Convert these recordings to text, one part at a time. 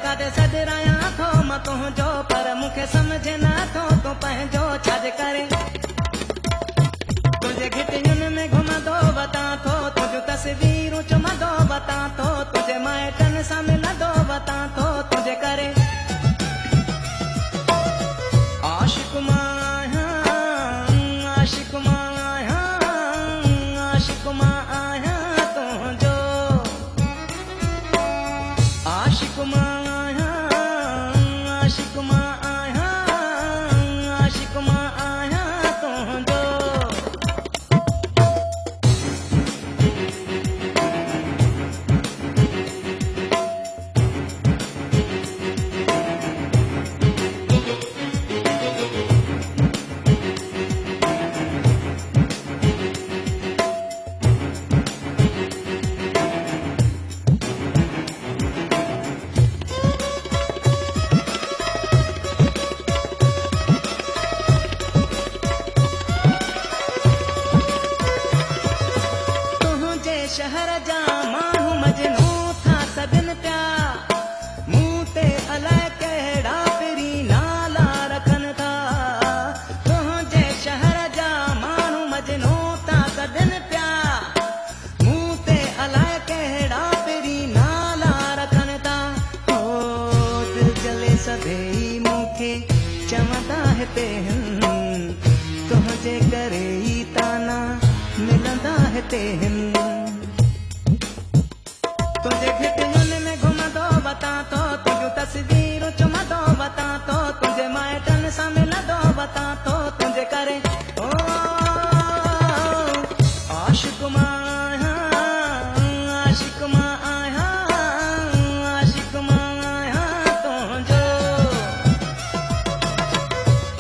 काथे सॾरायां थो मां तुंहिंजो पर मूंखे सम्झ नथो तूं पंहिंजो छाज करे तुंहिंजे घिटियुनि में घुमंदो वतां थो तुंहिंजूं तस्वीरूं चुमंदो वतां थो तुंहिंजे माइटनि सां मिलंदो वतां थो तुंहिंजे करे आशिक़ मां आहियां आशिक़ मां आहियां आशिक़ मां आहियां तुंहिंजो आशिक़ मां आहियां आशिक़ मां आहियां आशिक़ मां आहियां तुंहिंजो शहर जा माण्हू मजनू था सॾनि पिया मूं ते अलाए कहिड़ा पहिरीं नाला रखनि था तुंहिंजे शहर जा माण्हू मजनू था सॾनि पिया मूं ते अलाए कहिड़ा पहिरीं नाला रखनि था ओ दिलि जले सभई मूंखे चवंदा हिते तुंहिंजे करे ई ताना मिलंदा हिते तुंहिंजे घिटियुनि में घुमंदो वतां थो तुंहिंजूं तस्वीरूं चुमंदो वतां थो तुंहिंजे माइटनि सां मिलंदो वतां थो तुंहिंजे करे ओ आशिक़ मां आहियां आशिक़ मां आहियां आशिक़ मां आहियां तुंहिंजो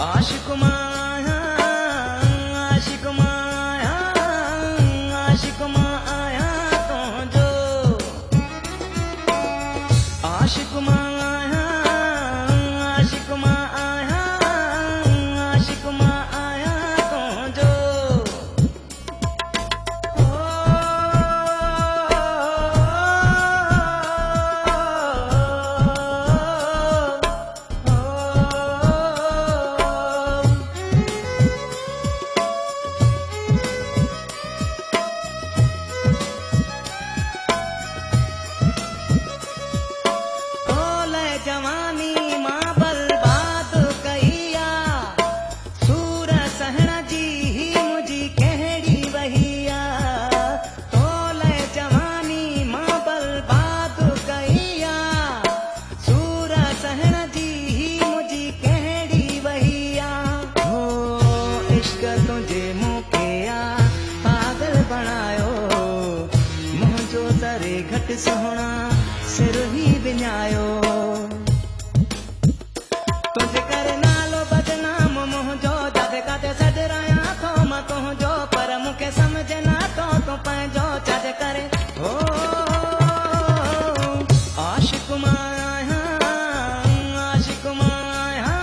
आशिक़ मां आहियां आशिक़ मां आहियां आशिक़ मां आहियां तुंहिंजो आशिक़ मां आहियां आशिक़ मां आहियां आशिक़ मां आहियां तुंहिंजो जवानी मां बर्बाद कई आ सूर सहण जी ही मुंहिंजी कहिड़ी वही आ तोले जवानी मां बर्बाद कई आ सूर सहण जी ही मुंहिंजी कहिड़ी वही आ हो इश्क तुंहिंजे मूंखे आ पागल बणायो मुंहिंजो दरे घटि सुहिणा सिर ही विञायो तुंहिंजे करे नालो बदनाम मुंहिंजो जाथे काथे सॾरायां थो मां तुंहिंजो पर मूंखे सम्झ नथो तूं पंहिंजो छाज करे हो आशिक़ मां आहियां आशिक़ मां आहियां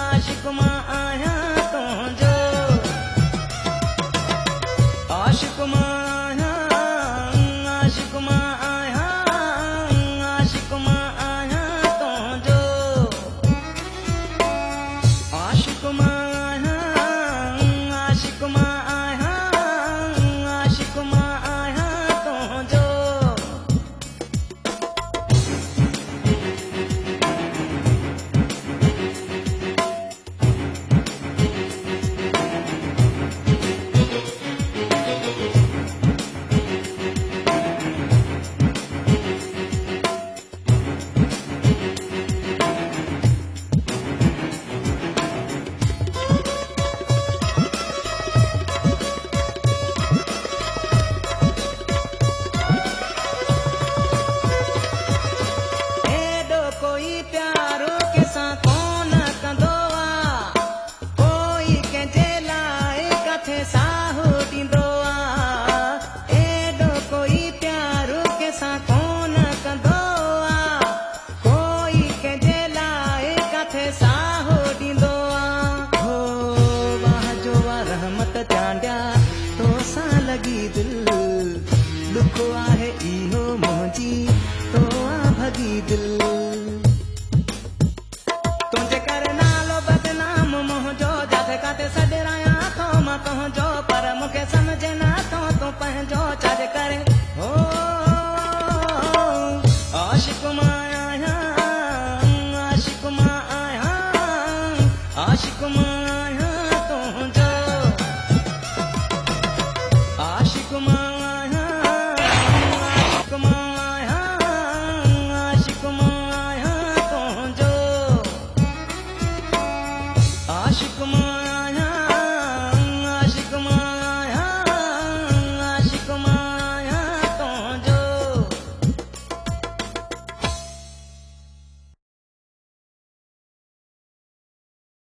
आशिक़ मां आहियां तुंहिंजो आशिक़ मां आहियां आशिक़ मां आहियां दिल